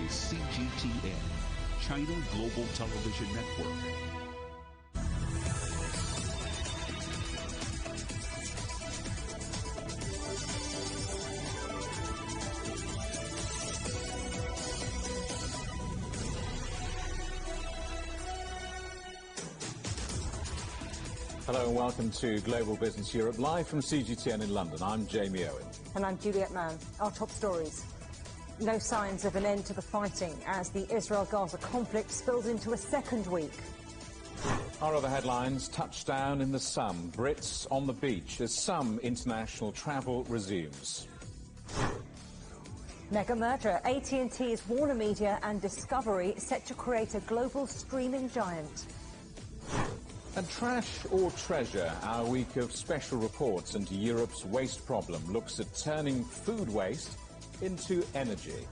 is CGTN, China Global Television Network. Hello and welcome to Global Business Europe, live from CGTN in London. I'm Jamie Owen. And I'm Juliet Mann. Our top stories. No signs of an end to the fighting as the Israel-Gaza conflict spills into a second week. Our other headlines: touchdown in the sun, Brits on the beach as some international travel resumes. Mega merger, AT&T's Warner Media and Discovery set to create a global streaming giant. And trash or treasure, our week of special reports into Europe's waste problem looks at turning food waste into energy.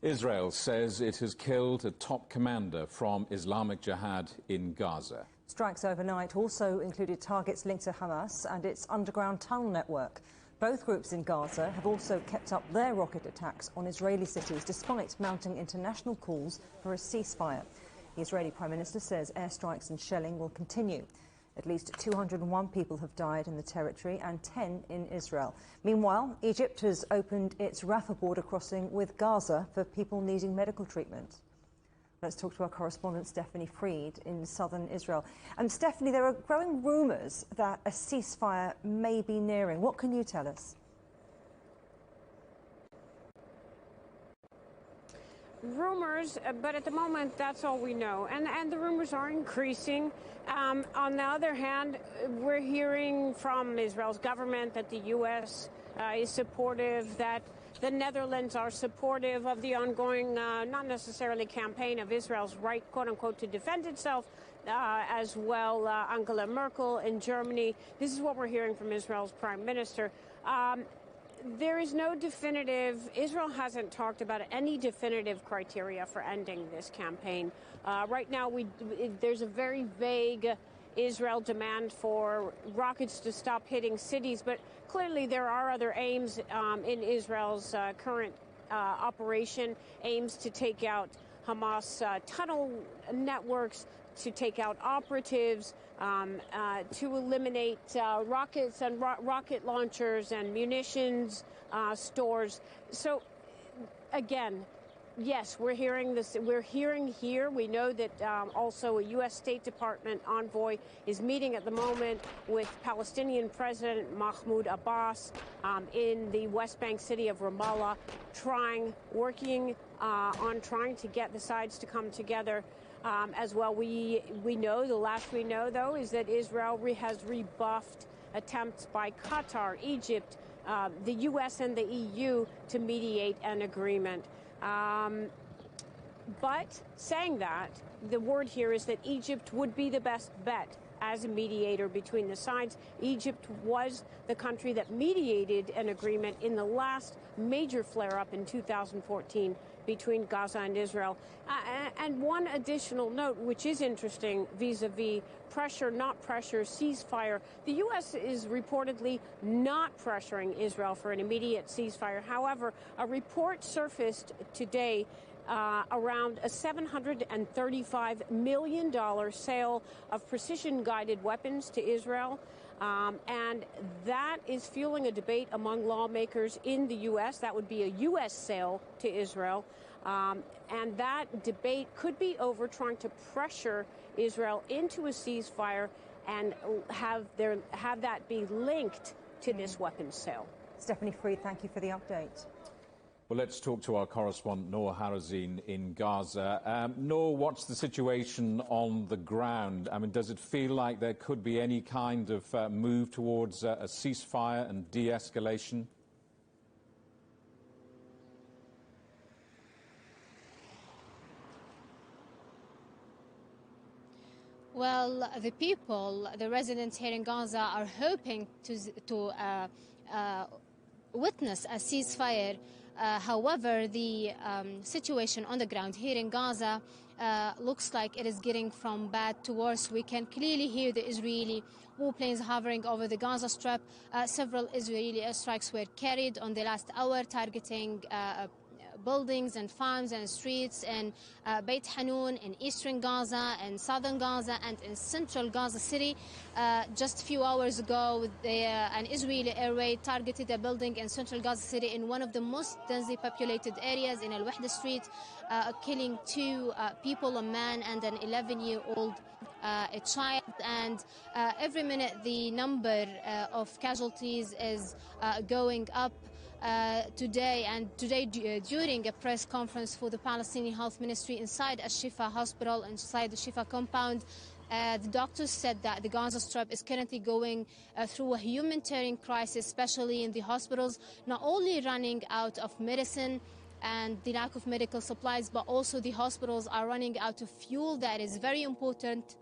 Israel says it has killed a top commander from Islamic Jihad in Gaza. Strikes overnight also included targets linked to Hamas and its underground tunnel network. Both groups in Gaza have also kept up their rocket attacks on Israeli cities despite mounting international calls for a ceasefire. The Israeli Prime Minister says airstrikes and shelling will continue. At least 201 people have died in the territory and 10 in Israel. Meanwhile, Egypt has opened its Rafah border crossing with Gaza for people needing medical treatment. Let's talk to our correspondent Stephanie Freed in southern Israel. And Stephanie, there are growing rumours that a ceasefire may be nearing. What can you tell us? Rumors, but at the moment, that's all we know. And the rumors are increasing. On the other hand, we're hearing from Israel's government that the U.S. Is supportive, that the Netherlands are supportive of the ongoing, not necessarily campaign of Israel's right, quote unquote, to defend itself, as well Angela Merkel in Germany. This is what we're hearing from Israel's prime minister. There is no definitive, Israel hasn't talked about any definitive criteria for ending this campaign. Right now, there's a very vague Israel demand for rockets to stop hitting cities, but clearly there are other aims in Israel's current operation, aims to take out Hamas tunnel networks, to take out operatives, to eliminate rockets and rocket launchers and munitions stores. So, again, yes, we're hearing this. We're hearing here. We know that also a U.S. State Department envoy is meeting at the moment with Palestinian President Mahmoud Abbas in the West Bank city of Ramallah, working on trying to get the sides to come together. As well, we know, the last we know, though, is that Israel has rebuffed attempts by Qatar, Egypt, the U.S. and the EU to mediate an agreement. But saying that, the word here is that Egypt would be the best bet as a mediator between the sides. Egypt was the country that mediated an agreement in the last major flare-up in 2014 between Gaza and Israel. And one additional note, which is interesting vis-a-vis pressure, not pressure, ceasefire. The U.S. is reportedly not pressuring Israel for an immediate ceasefire. However, a report surfaced today around a $735 million sale of precision-guided weapons to Israel. And that is fueling a debate among lawmakers in the U.S. That would be a U.S. sale to Israel. And that debate could be over trying to pressure Israel into a ceasefire and have that be linked to this weapons sale. Stephanie Freed, thank you for the update. Well, let's talk to our correspondent, Noor Harazin in Gaza. Noor, what's the situation on the ground? I mean, does it feel like there could be any kind of move towards a ceasefire and de-escalation? Well, the people, the residents here in Gaza are hoping to witness a ceasefire. However, the situation on the ground here in Gaza looks like it is getting from bad to worse. We can clearly hear the Israeli warplanes hovering over the Gaza Strip. Several Israeli airstrikes were carried on the last hour, targeting buildings and farms and streets in Beit Hanun, in eastern Gaza, and southern Gaza, and in central Gaza City. Just a few hours ago, an Israeli air raid targeted a building in central Gaza City in one of the most densely populated areas in Al-Wahda Street, killing two people, a man and an 11-year-old a child. And every minute the number of casualties is going up. Today during a press conference for the Palestinian Health Ministry inside Al-Shifa Hospital, inside the Shifa compound, the doctors said that the Gaza Strip is currently going through a humanitarian crisis, especially in the hospitals, not only running out of medicine and the lack of medical supplies, but also the hospitals are running out of fuel that is very important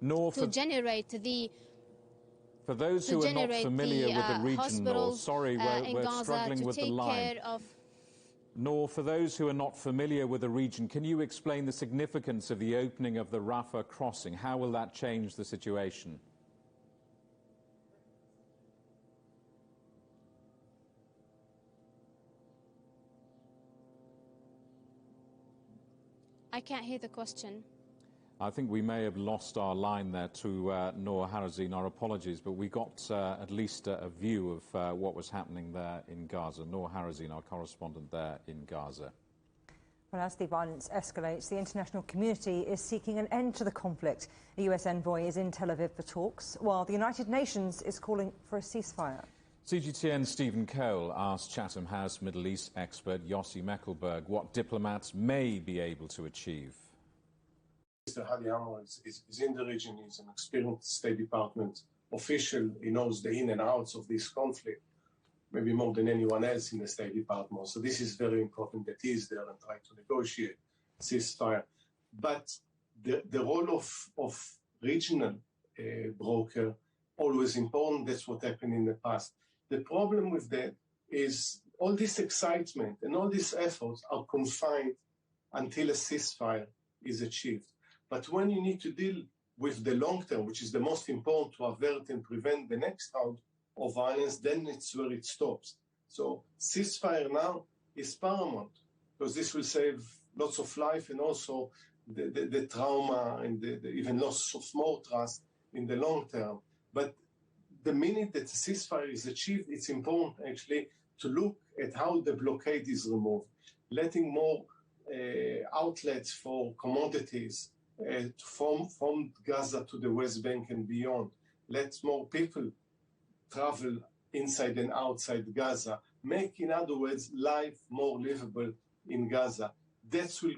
to generate the... For those who are not familiar with the region, Noor, sorry, we're Gaza, struggling with the line. Noor, for those who are not familiar with the region, can you explain the significance of the opening of the Rafah crossing? How will that change the situation? I can't hear the question. I think we may have lost our line there to Noor Harazin. Our apologies, but we got at least a view of what was happening there in Gaza. Noor Harazin, our correspondent there in Gaza. Well, as the violence escalates, the international community is seeking an end to the conflict. A US envoy is in Tel Aviv for talks, while the United Nations is calling for a ceasefire. CGTN Stephen Cole asked Chatham House Middle East expert Yossi Meckelberg what diplomats may be able to achieve. Mr. Hadi Amr is in the region. He's an experienced State Department official. He knows the in and outs of this conflict, maybe more than anyone else in the State Department. So this is very important that he is there and try to negotiate ceasefire. But the role of regional broker always important. That's what happened in the past. The problem with that is all this excitement and all these efforts are confined until a ceasefire is achieved. But when you need to deal with the long term, which is the most important to avert and prevent the next round of violence, then it's where it stops. So ceasefire now is paramount, because this will save lots of life and also the trauma and the even loss of more trust in the long term. But the minute that the ceasefire is achieved, it's important actually to look at how the blockade is removed, letting more outlets for commodities from Gaza to the West Bank and beyond. Let more people travel inside and outside Gaza, make, in other words, life more livable in Gaza. That will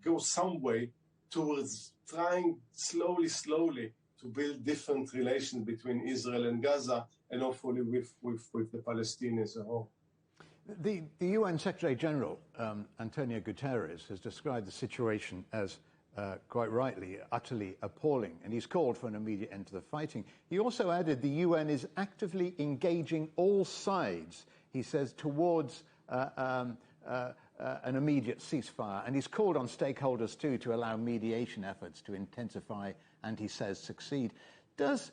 go some way towards trying slowly to build different relations between Israel and Gaza, and hopefully with the Palestinians as a whole. The UN Secretary General, Antonio Guterres, has described the situation as, quite rightly, utterly appalling, and he's called for an immediate end to the fighting. He also added the UN is actively engaging all sides, he says, towards an immediate ceasefire, and he's called on stakeholders, too, to allow mediation efforts to intensify and, he says, succeed. Does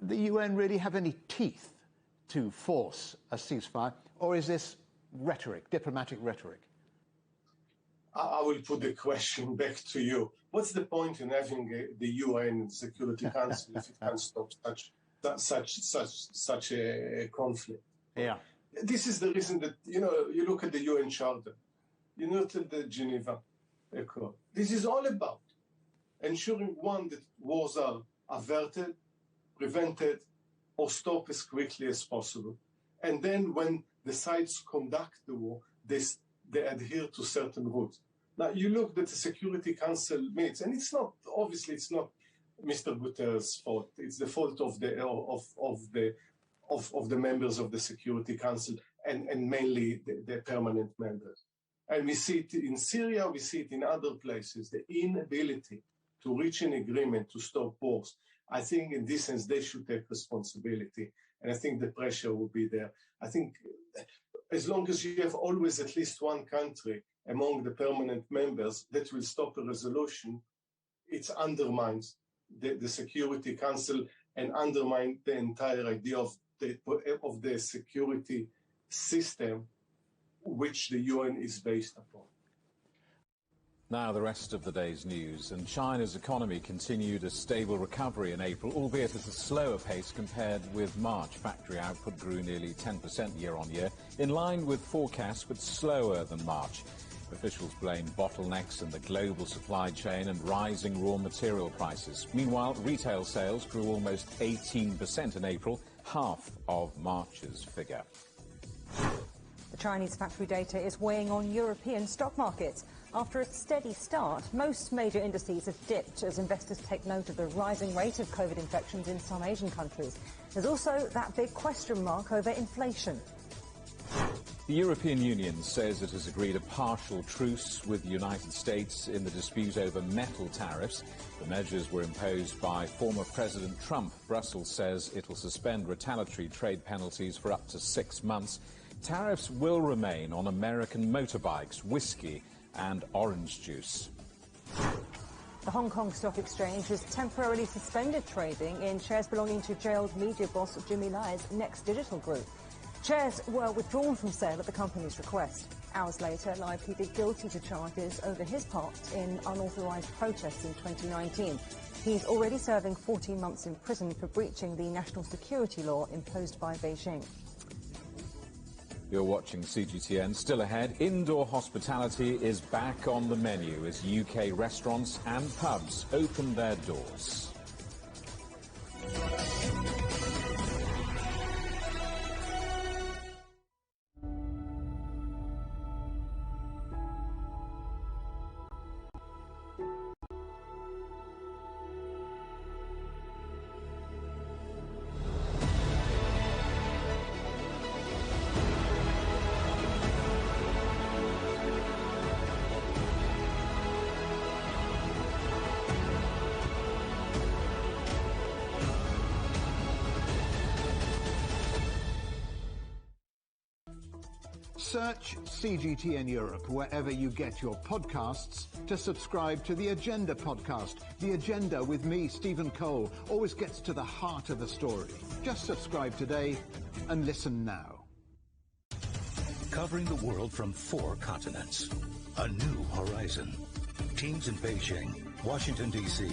the UN really have any teeth to force a ceasefire, or is this rhetoric, diplomatic rhetoric? I will put the question back to you. What's the point in having the UN Security Council if it can't stop such a conflict? Yeah. This is the reason that, you look at the UN Charter, you look at the Geneva Accord. This is all about ensuring, one, that wars are averted, prevented, or stopped as quickly as possible. And then when the sides conduct the war, they adhere to certain rules. Now, you look at the Security Council meets, and it's not Mr. Guterres' fault. It's the fault of the members of the Security Council and mainly the permanent members. And we see it in Syria, we see it in other places, the inability to reach an agreement to stop wars. I think in this sense, they should take responsibility. And I think the pressure will be there. I think as long as you have always at least one country among the permanent members that will stop a resolution, it undermines the Security Council and undermines the entire idea of the security system which the UN is based upon. Now the rest of the day's news, and China's economy continued a stable recovery in April, albeit at a slower pace compared with March. Factory output grew nearly 10% year-on-year, in line with forecasts but slower than March. Officials blame bottlenecks in the global supply chain and rising raw material prices. Meanwhile, retail sales grew almost 18% in April, half of March's figure. The Chinese factory data is weighing on European stock markets. After a steady start, most major indices have dipped as investors take note of the rising rate of COVID infections in some Asian countries. There's also that big question mark over inflation. The European Union says it has agreed a partial truce with the United States in the dispute over metal tariffs. The measures were imposed by former President Trump. Brussels says it will suspend retaliatory trade penalties for up to 6 months. Tariffs will remain on American motorbikes, whiskey and orange juice. The Hong Kong Stock Exchange has temporarily suspended trading in shares belonging to jailed media boss Jimmy Lai's Next Digital Group. Shares were withdrawn from sale at the company's request. Hours later, Lai pleaded guilty to charges over his part in unauthorised protests in 2019. He's already serving 14 months in prison for breaching the national security law imposed by Beijing. You're watching CGTN. Still ahead, indoor hospitality is back on the menu as UK restaurants and pubs open their doors. Search CGTN Europe wherever you get your podcasts to subscribe to The Agenda podcast. The Agenda with me, Stephen Cole, always gets to the heart of the story. Just subscribe today and listen now. Covering the world from 4 continents. A new horizon. Teams in Beijing, Washington, D.C.,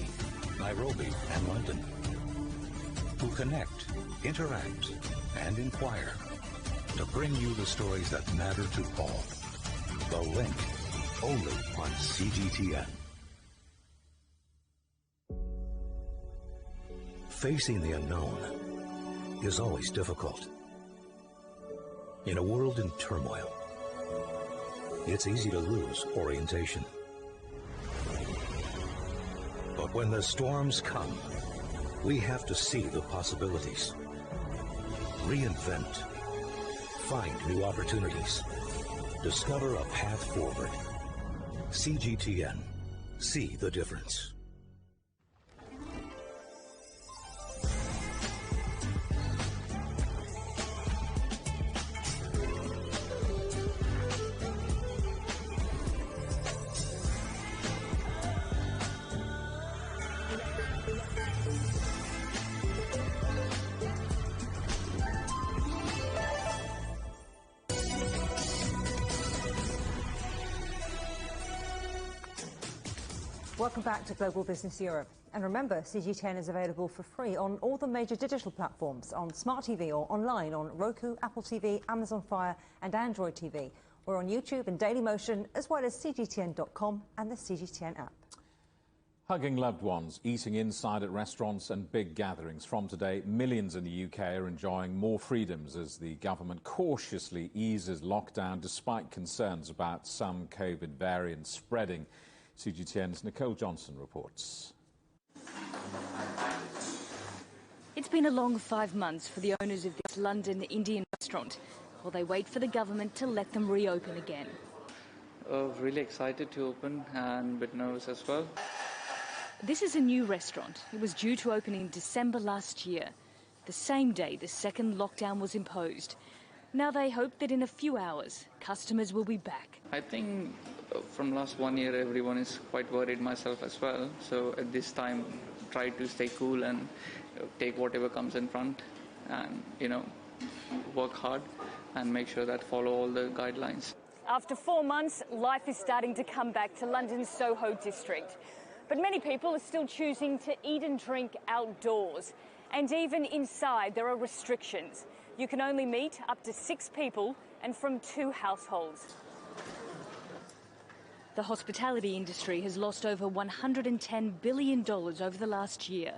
Nairobi, and London. Who connect, interact, and inquire to bring you the stories that matter to all. The Link, only on CGTN. Facing the unknown is always difficult. In a world in turmoil, it's easy to lose orientation. But when the storms come, we have to see the possibilities. Reinvent. Find new opportunities. Discover a path forward. CGTN. See the difference. Welcome back to Global Business Europe. And remember, CGTN is available for free on all the major digital platforms, on Smart TV or online on Roku, Apple TV, Amazon Fire and Android TV. We're on YouTube and Dailymotion, as well as CGTN.com and the CGTN app. Hugging loved ones, eating inside at restaurants and big gatherings. From today, millions in the UK are enjoying more freedoms as the government cautiously eases lockdown despite concerns about some COVID variants spreading. CGTN's Nicole Johnson reports. It's been a long 5 months for the owners of this London Indian restaurant while they wait for the government to let them reopen again. Really excited to open and a bit nervous as well. This is a new restaurant. It was due to open in December last year, the same day the second lockdown was imposed. Now they hope that in a few hours, customers will be back. I think from last 1 year, everyone is quite worried, myself as well. So at this time, try to stay cool and take whatever comes in front and, work hard and make sure that follow all the guidelines. After 4 months, life is starting to come back to London's Soho district. But many people are still choosing to eat and drink outdoors. And even inside, there are restrictions. You can only meet up to 6 people and from 2 households. The hospitality industry has lost over $110 billion over the last year,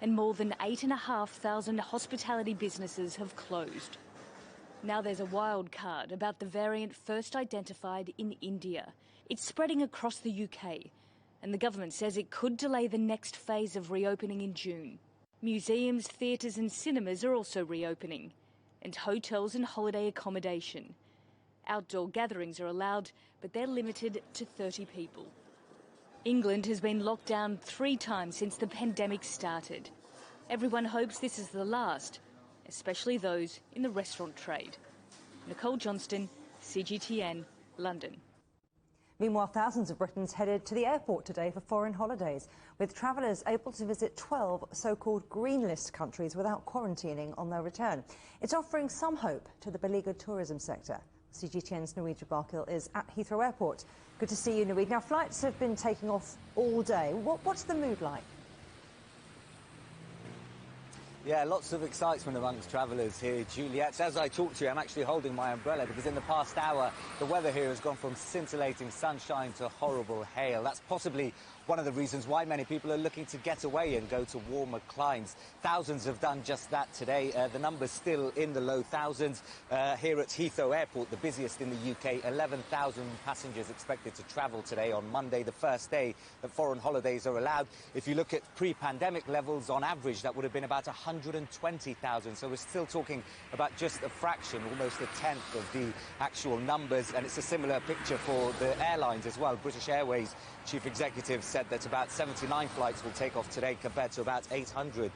and more than 8,500 hospitality businesses have closed. Now there's a wild card about the variant first identified in India. It's spreading across the UK, and the government says it could delay the next phase of reopening in June. Museums, theatres and cinemas are also reopening, and hotels and holiday accommodation. Outdoor gatherings are allowed, but they're limited to 30 people. England has been locked down 3 times since the pandemic started. Everyone hopes this is the last, especially those in the restaurant trade. Nicole Johnston, CGTN, London. Meanwhile, thousands of Britons headed to the airport today for foreign holidays, with travellers able to visit 12 so-called green list countries without quarantining on their return. It's offering some hope to the beleaguered tourism sector. CGTN's Norwegia Barkil is at Heathrow Airport. Good to see you, Norwegia. Now, flights have been taking off all day. What's the mood like? Yeah, lots of excitement amongst travellers here, Juliet. As I talk to you, I'm actually holding my umbrella because in the past hour, the weather here has gone from scintillating sunshine to horrible hail. That's possibly one of the reasons why many people are looking to get away and go to warmer climes. Thousands have done just that today. The number's still in the low thousands. Here at Heathrow Airport, the busiest in the UK, 11,000 passengers expected to travel today on Monday, the first day that foreign holidays are allowed. If you look at pre-pandemic levels, on average, that would have been about 120,000. So we're still talking about just a fraction, almost a tenth of the actual numbers. And it's a similar picture for the airlines as well. British Airways chief executive said that about 79 flights will take off today compared to about 800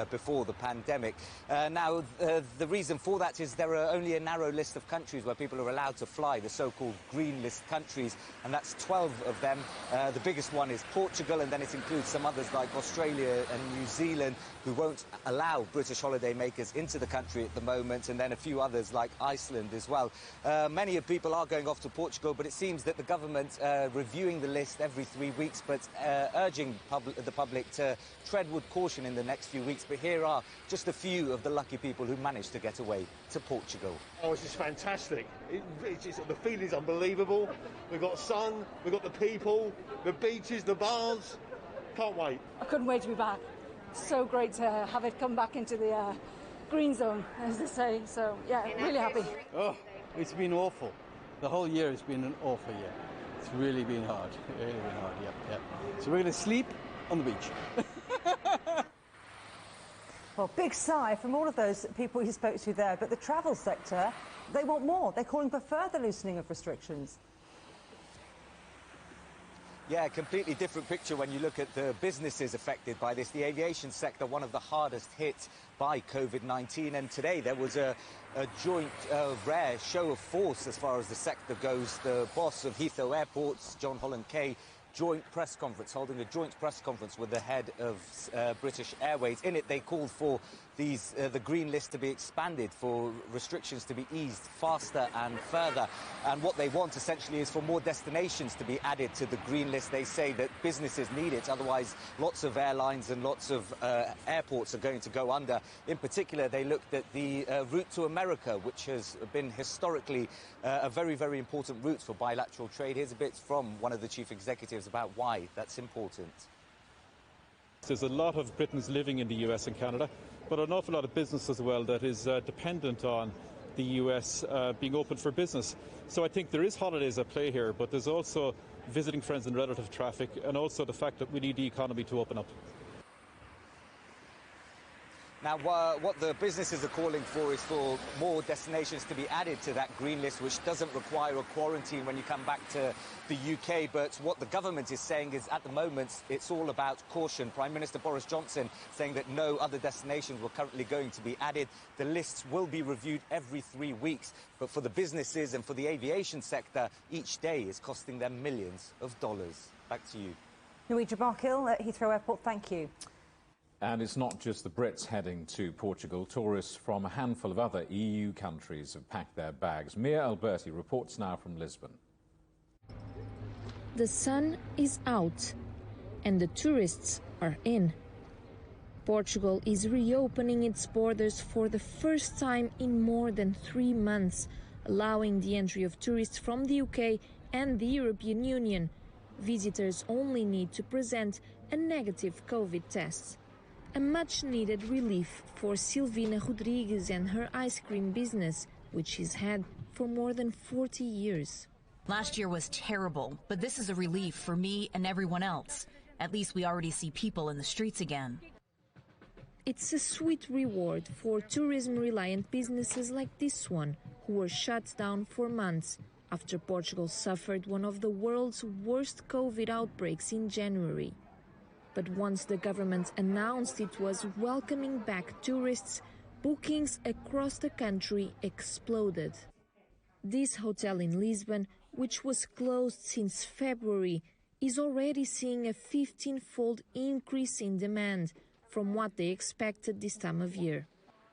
before the pandemic. Now, the reason for that is there are only a narrow list of countries where people are allowed to fly, the so-called green list countries, and that's 12 of them. The biggest one is Portugal, and then it includes some others like Australia and New Zealand, who won't allow British holidaymakers into the country at the moment, and then a few others like Iceland as well. Many of people are going off to Portugal, but it seems that the government reviewing the list every 3 weeks, but urging the public to tread with caution in the next few weeks. But here are just a few of the lucky people who managed to get away to Portugal. Oh, it's just fantastic. The feeling's unbelievable. We've got sun, we've got the people, the beaches, the bars. Can't wait. I couldn't wait to be back. So great to have it come back into the green zone, as they say. So, yeah, really happy. Oh, it's been awful. The whole year has been an awful year. It's really been hard. Really been hard, yeah. So we're going to sleep on the beach. Well, big sigh from all of those people you spoke to there. But the travel sector, they want more. They're calling for further loosening of restrictions. Yeah, completely different picture when you look at the businesses affected by this. The aviation sector, one of the hardest hit by COVID-19. And today there was a joint, rare show of force as far as the sector goes. The boss of Heathrow Airport's, John Holland Kay, joint press conference, holding a joint press conference with the head of British Airways. In it, they called for the green list to be expanded, for restrictions to be eased faster and further. And what they want essentially is for more destinations to be added to the green list. They say that businesses need it, otherwise lots of airlines and lots of airports are going to go under. In particular, they looked at the route to America, which has been historically a very, very important route for bilateral trade. Here's a bit from one of the chief executives about why that's important. There's a lot of Britons living in the US and Canada, but an awful lot of business as well that is dependent on the US being open for business. So I think there is holidays at play here, but there's also visiting friends and relative traffic, and also the fact that we need the economy to open up. Now, what the businesses are calling for is for more destinations to be added to that green list, which doesn't require a quarantine when you come back to the UK. But what the government is saying is, at the moment, it's all about caution. Prime Minister Boris Johnson saying that no other destinations were currently going to be added. The lists will be reviewed every 3 weeks. But for the businesses and for the aviation sector, each day is costing them millions of dollars. Back to you. Nuija Barkil at Heathrow Airport, thank you. And it's not just the Brits heading to Portugal. Tourists from a handful of other EU countries have packed their bags. Mia Alberti reports now from Lisbon. The sun is out and the tourists are in. Portugal is reopening its borders for the first time in more than 3 months, allowing the entry of tourists from the UK and the European Union. Visitors only need to present a negative COVID test. A much-needed relief for Silvina Rodrigues and her ice cream business, which she's had for more than 40 years. Last year was terrible, but this is a relief for me and everyone else. At least we already see people in the streets again. It's a sweet reward for tourism-reliant businesses like this one, who were shut down for months after Portugal suffered one of the world's worst COVID outbreaks in January. But once the government announced it was welcoming back tourists, bookings across the country exploded. This hotel in Lisbon, which was closed since February, is already seeing a 15-fold increase in demand from what they expected this time of year.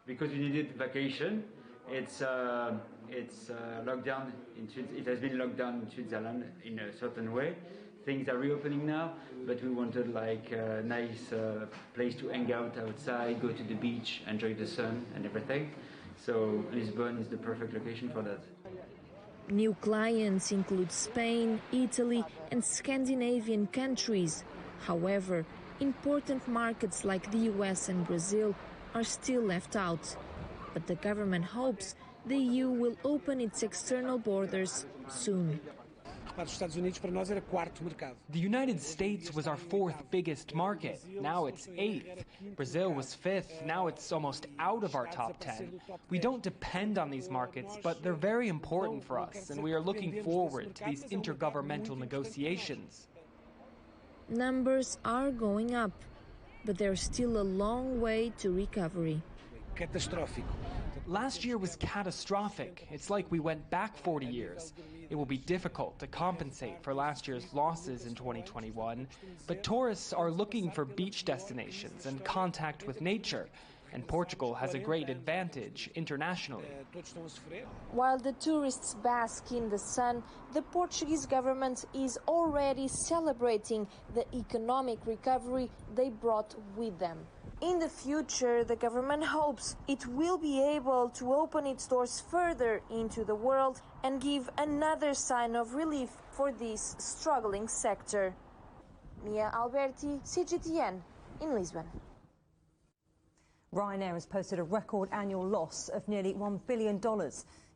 Because we needed vacation, it's locked down. It has been locked down in Switzerland in a certain way. Things are reopening now, but we wanted like a nice place to hang out outside, go to the beach, enjoy the sun and everything. So Lisbon is the perfect location for that. New clients include Spain, Italy and Scandinavian countries. However, important markets like the US and Brazil are still left out. But the government hopes the EU will open its external borders soon. The United States was our 4th biggest market. Now it's 8th. Brazil was 5th. Now it's almost out of our top 10. We don't depend on these markets, but they're very important for us, and we are looking forward to these intergovernmental negotiations. Numbers are going up, but there's still a long way to recovery. Last year was catastrophic. It's like we went back 40 years. It will be difficult to compensate for last year's losses in 2021, but tourists are looking for beach destinations and contact with nature, and Portugal has a great advantage internationally. While the tourists bask in the sun, the Portuguese government is already celebrating the economic recovery they brought with them. In the future, the government hopes it will be able to open its doors further into the world and give another sign of relief for this struggling sector. Mia Alberti, CGTN in Lisbon. Ryanair has posted a record annual loss of nearly $1 billion.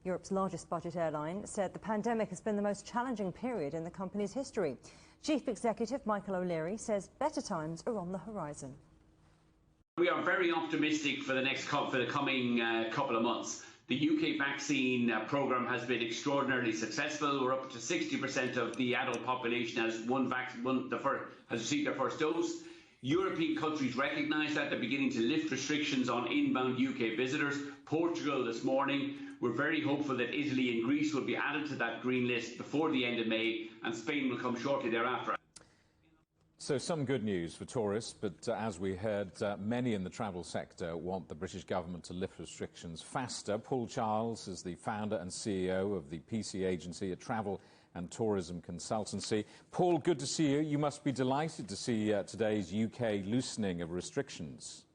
Europe's largest budget airline said the pandemic has been the most challenging period in the company's history. Chief Executive Michael O'Leary says better times are on the horizon. We are very optimistic for the coming couple of months. The UK vaccine programme has been extraordinarily successful. We're up to 60% of the adult population has received their first dose. European countries recognise that they're beginning to lift restrictions on inbound UK visitors. Portugal this morning. We're very hopeful that Italy and Greece will be added to that green list before the end of May, and Spain will come shortly thereafter. So some good news for tourists, but as we heard, many in the travel sector want the British government to lift restrictions faster. Paul Charles is the founder and CEO of the PC Agency, a travel and tourism consultancy. Paul, good to see you. You must be delighted to see today's UK loosening of restrictions.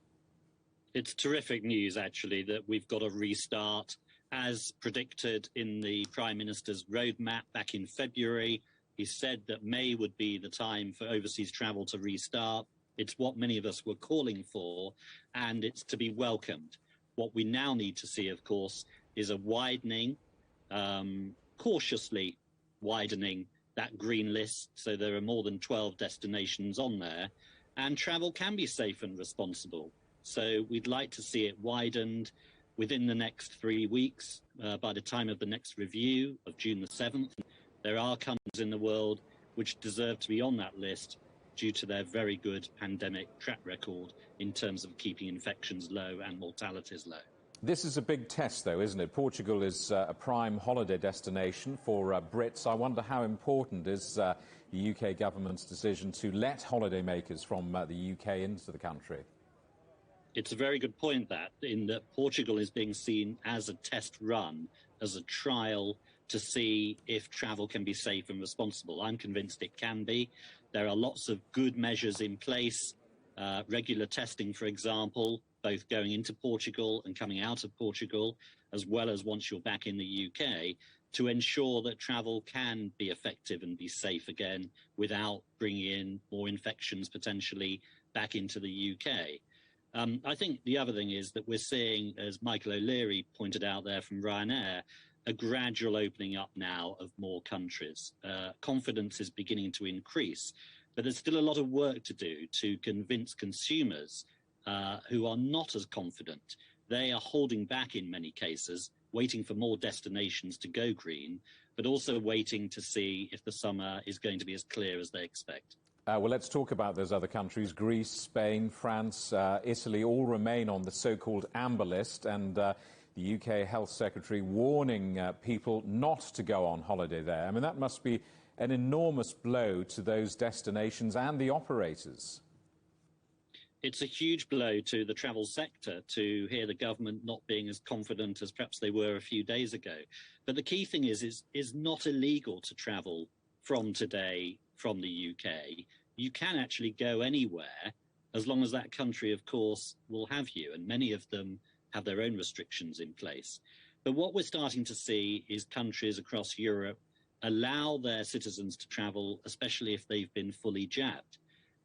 It's terrific news, actually, that we've got a restart. As predicted in the Prime Minister's roadmap back in February, he said that May would be the time for overseas travel to restart. It's what many of us were calling for, and it's to be welcomed. What we now need to see, of course, is a widening, cautiously widening that green list, so there are more than 12 destinations on there, and travel can be safe and responsible. So we'd like to see it widened within the next 3 weeks. By the time of the next review of June the 7th, there are countries in the world which deserve to be on that list due to their very good pandemic track record in terms of keeping infections low and mortalities low. This is a big test, though, isn't it? Portugal is a prime holiday destination for Brits. I wonder how important is the UK government's decision to let holidaymakers from the UK into the country? It's a very good point, that, in that Portugal is being seen as a test run, as a trial to see if travel can be safe and responsible. I'm convinced it can be. There are lots of good measures in place, regular testing, for example, both going into Portugal and coming out of Portugal, as well as once you're back in the UK, to ensure that travel can be effective and be safe again without bringing in more infections potentially back into the UK. I think the other thing is that we're seeing, as Michael O'Leary pointed out there from Ryanair, a gradual opening up now of more countries. Confidence is beginning to increase, but there's still a lot of work to do to convince consumers who are not as confident. They are holding back in many cases, waiting for more destinations to go green, but also waiting to see if the summer is going to be as clear as they expect. Well, let's talk about those other countries. Greece, Spain, France, Italy all remain on the so-called amber list, and the UK Health Secretary warning people not to go on holiday there. I mean, that must be an enormous blow to those destinations and the operators. It's a huge blow to the travel sector to hear the government not being as confident as perhaps they were a few days ago. But the key thing is not illegal to travel from today from the UK. You can actually go anywhere as long as that country, of course, will have you. And many of them have their own restrictions in place. But what we're starting to see is countries across Europe allow their citizens to travel, especially if they've been fully jabbed.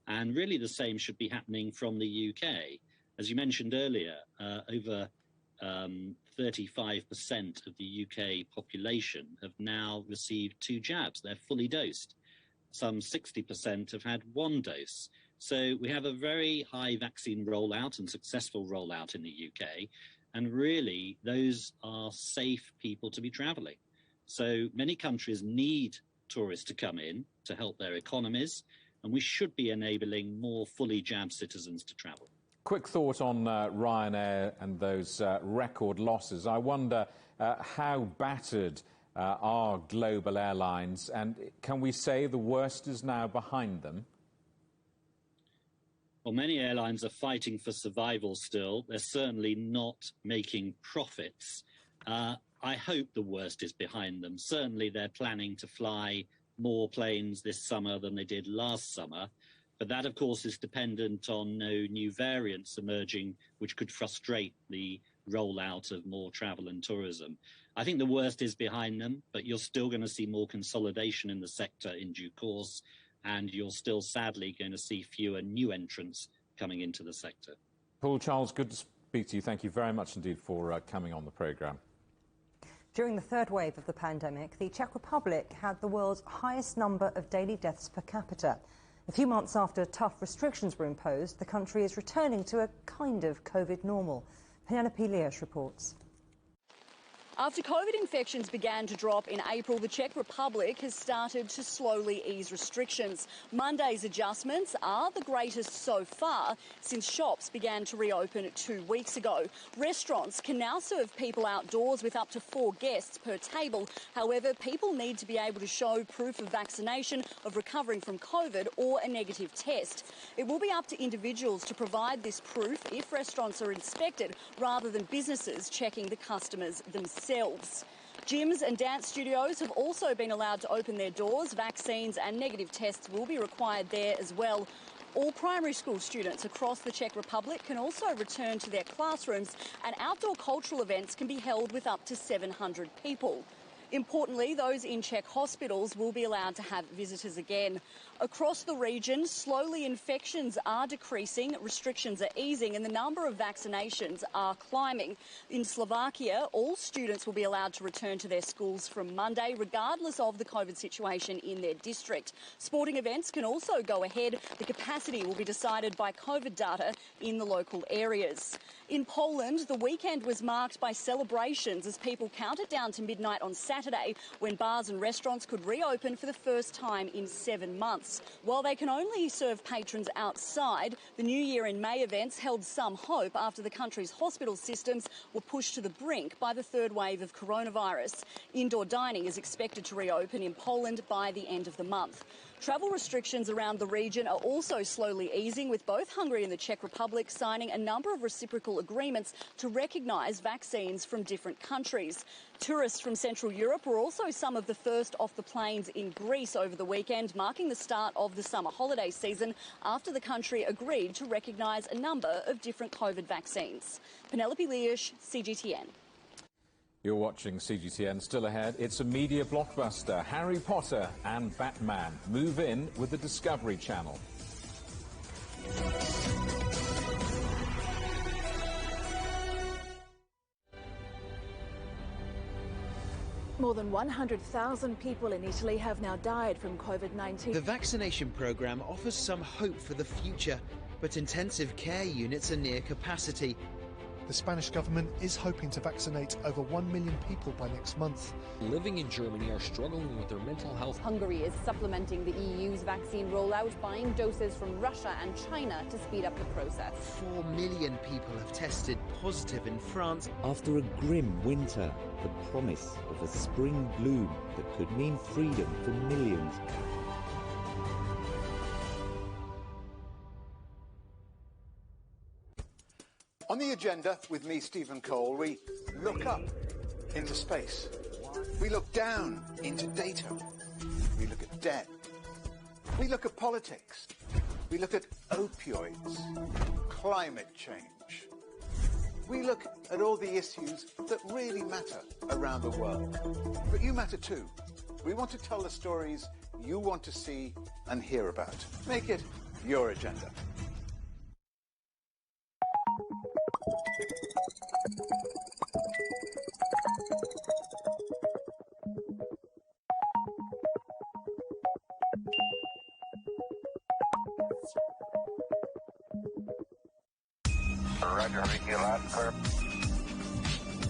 And really the same should be happening from the UK. As you mentioned earlier, over 35% of the UK population have now received 2 jabs. They're fully dosed. Some 60% have had 1 dose. So we have a very high vaccine rollout and successful rollout in the UK. And really, those are safe people to be travelling. So many countries need tourists to come in to help their economies, and we should be enabling more fully jabbed citizens to travel. Quick thought on Ryanair and those record losses. I wonder how battered are global airlines, and can we say the worst is now behind them? Well, many airlines are fighting for survival still. They're certainly not making profits. I hope the worst is behind them. Certainly they're planning to fly more planes this summer than they did last summer. But that, of course, is dependent on no new variants emerging, which could frustrate the rollout of more travel and tourism. I think the worst is behind them, but you're still going to see more consolidation in the sector in due course, and you're still sadly going to see fewer new entrants coming into the sector. Paul Charles, good to speak to you. Thank you very much indeed for coming on the programme. During the third wave of the pandemic, the Czech Republic had the world's highest number of daily deaths per capita. A few months after tough restrictions were imposed, the country is returning to a kind of COVID normal. Penelope Leosh reports. After COVID infections began to drop in April, the Czech Republic has started to slowly ease restrictions. Monday's adjustments are the greatest so far since shops began to reopen 2 weeks ago. Restaurants can now serve people outdoors with up to 4 guests per table. However, people need to be able to show proof of vaccination, of recovering from COVID or a negative test. It will be up to individuals to provide this proof if restaurants are inspected, rather than businesses checking the customers themselves. Gyms and dance studios have also been allowed to open their doors. Vaccines and negative tests will be required there as well. All primary school students across the Czech Republic can also return to their classrooms, and outdoor cultural events can be held with up to 700 people. Importantly, those in Czech hospitals will be allowed to have visitors again. Across the region, slowly infections are decreasing, restrictions are easing and the number of vaccinations are climbing. In Slovakia, all students will be allowed to return to their schools from Monday, regardless of the COVID situation in their district. Sporting events can also go ahead. The capacity will be decided by COVID data in the local areas. In Poland, the weekend was marked by celebrations as people counted down to midnight on Saturday, when bars and restaurants could reopen for the first time in 7 months. While they can only serve patrons outside, the New Year in May events held some hope after the country's hospital systems were pushed to the brink by the third wave of coronavirus. Indoor dining is expected to reopen in Poland by the end of the month. Travel restrictions around the region are also slowly easing, with both Hungary and the Czech Republic signing a number of reciprocal agreements to recognise vaccines from different countries. Tourists from Central Europe were also some of the first off the planes in Greece over the weekend, marking the start of the summer holiday season after the country agreed to recognise a number of different COVID vaccines. Penelope Leash, CGTN. You're watching CGTN. Still ahead, it's a media blockbuster. Harry Potter and Batman move in with the Discovery Channel. More than 100,000 people in Italy have now died from COVID-19. The vaccination programme offers some hope for the future, but intensive care units are near capacity. The Spanish government is hoping to vaccinate over 1 million people by next month. Living in Germany are struggling with their mental health. Hungary is supplementing the EU's vaccine rollout, buying doses from Russia and China to speed up the process. 4 million people have tested positive in France. After a grim winter, the promise of a spring bloom that could mean freedom for millions. On the agenda with me, Stephen Cole, we look up into space. We look down into data. We look at debt. We look at politics. We look at opioids, climate change. We look at all the issues that really matter around the world. But you matter too. We want to tell the stories you want to see and hear about. Make it your agenda. Roger, you loud and clear.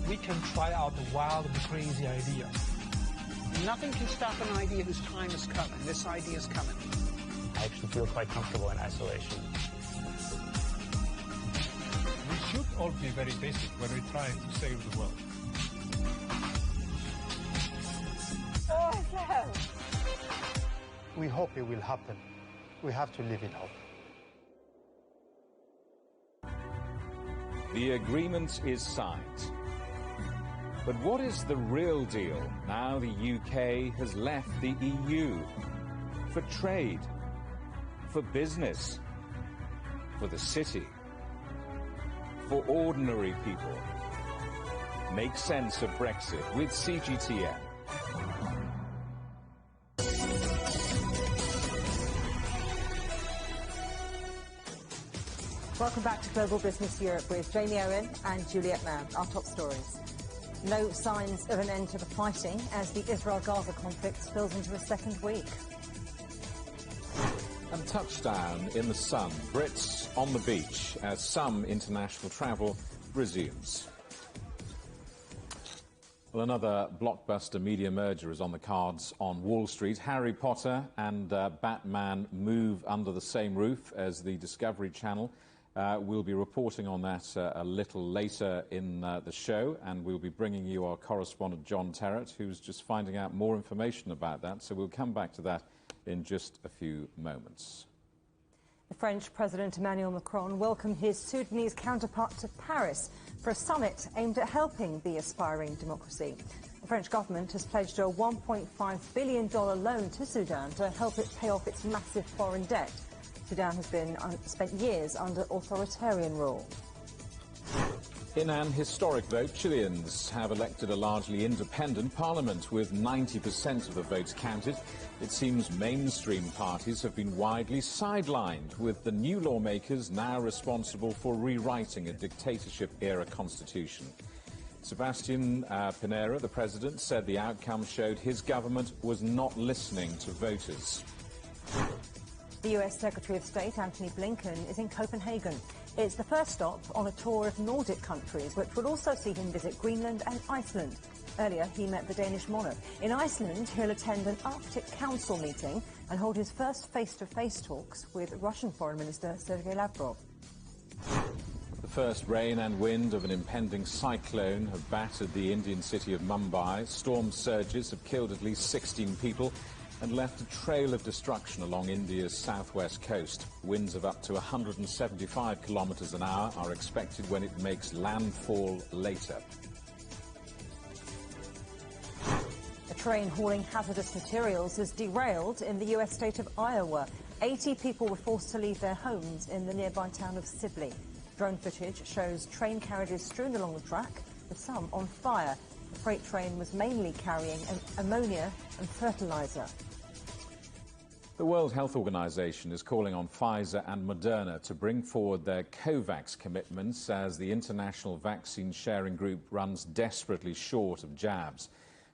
We can try out the wild and crazy idea. Nothing can stop an idea whose time is coming. This idea is coming. I actually feel quite comfortable in isolation. We should all be very basic when we try to save the world. We hope it will happen. We have to live in hope. The agreement is signed. But what is the real deal now the UK has left the EU? For trade, for business, for the city, for ordinary people. Make sense of Brexit with CGTN. Welcome back to Global Business Europe with Jamie Owen and Juliet Mann. Our top stories. No signs of an end to the fighting as the Israel-Gaza conflict spills into a second week. And touchdown in the sun. Brits on the beach as some international travel resumes. Well, another blockbuster media merger is on the cards on Wall Street. Harry Potter and Batman move under the same roof as the Discovery Channel. We'll be reporting on that a little later in the show, and we'll be bringing you our correspondent John Terrett, who's just finding out more information about that. So we'll come back to that in just a few moments. The French President Emmanuel Macron welcomed his Sudanese counterpart to Paris for a summit aimed at helping the aspiring democracy. The French government has pledged a $1.5 billion loan to Sudan to help it pay off its massive foreign debt. Sudan has spent years under authoritarian rule. In an historic vote, Chileans have elected a largely independent parliament with 90% of the votes counted. It seems mainstream parties have been widely sidelined, with the new lawmakers now responsible for rewriting a dictatorship-era constitution. Sebastián Pinera, the president, said the outcome showed his government was not listening to voters. The US Secretary of State, Antony Blinken, is in Copenhagen. It's the first stop on a tour of Nordic countries, which will also see him visit Greenland and Iceland. Earlier, he met the Danish monarch. In Iceland, he'll attend an Arctic Council meeting and hold his first face-to-face talks with Russian Foreign Minister Sergei Lavrov. The first rain and wind of an impending cyclone have battered the Indian city of Mumbai. Storm surges have killed at least 16 people and left a trail of destruction along India's southwest coast. Winds of up to 175 kilometers an hour are expected when it makes landfall later. A train hauling hazardous materials has derailed in the US state of Iowa. 80 people were forced to leave their homes in the nearby town of Sibley. Drone footage shows train carriages strewn along the track, with some on fire. The freight train was mainly carrying ammonia and fertilizer. The World Health Organization is calling on Pfizer and Moderna to bring forward their COVAX commitments as the international vaccine sharing group runs desperately short of jabs.